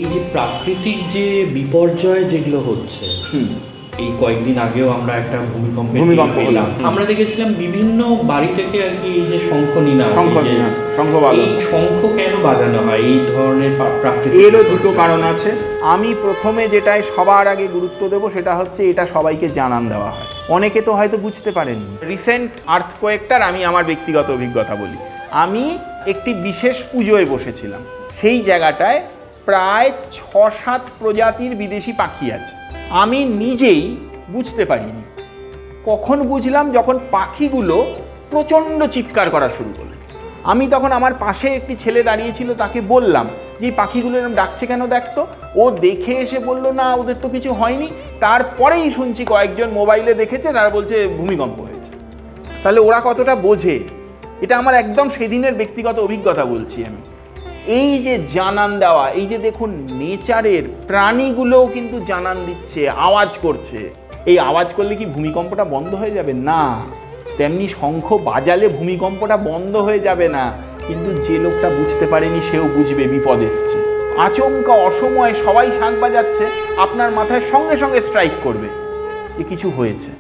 এই যে প্রাকৃতিক যে বিপর্যয় যেগুলো হচ্ছে, এই কয়েকদিন আগেও আমরা একটা ভূমিকম্প পেলাম। আমরা দেখেছিলাম বিভিন্ন বাড়ি থেকে আর কি এই যে শঙ্খ কেন বাজানো হয় এই ধরনের প্রাকৃতিক? এরও দুটো কারণ আছে। আমি প্রথমে যেটাই সবার আগে গুরুত্ব দেবো সেটা হচ্ছে এটা সবাইকে জানান দেওয়া হয়। অনেকে তো হয়তো বুঝতে পারেননি। রিসেন্ট আর্থকোয়েকটার আমি আমার ব্যক্তিগত অভিজ্ঞতা বলি। আমি একটি বিশেষ পুজোয় বসেছিলাম, সেই জায়গাটায় প্রায় ৬-৭ প্রজাতির বিদেশি পাখি আছে। আমি নিজেই বুঝতে পারিনি। কখন বুঝলাম? যখন পাখিগুলো প্রচণ্ড চিৎকার করা শুরু করলো। আমি তখন আমার পাশে একটি ছেলে দাঁড়িয়েছিল, তাকে বললাম যে এই পাখিগুলো এরকম ডাকছে কেন দেখতো। ও দেখে এসে বলল না ওদের তো কিছু হয়নি। তারপরেই শুনছি কয়েকজন মোবাইলে দেখেছে, তারা বলছে ভূমিকম্প হয়েছে। তাহলে ওরা কতটা বোঝে? এটা আমার একদম সেদিনের ব্যক্তিগত অভিজ্ঞতা বলছি আমি। এই যে জানান দেওয়া, এই যে দেখুন নেচারের প্রাণীগুলোও কিন্তু জানান দিচ্ছে, আওয়াজ করছে। এই আওয়াজ করলে কি ভূমিকম্পটা বন্ধ হয়ে যাবে? না। তেমনি শঙ্খ বাজালে ভূমিকম্পটা বন্ধ হয়ে যাবে না, কিন্তু যে লোকটা বুঝতে পারেনি সেও বুঝবে বিপদ এসছে। আচমকা অসময়ে সবাই শাঁখ বাজাচ্ছে, আপনার মাথায় সঙ্গে সঙ্গে স্ট্রাইক করবে যে কিছু হয়েছে।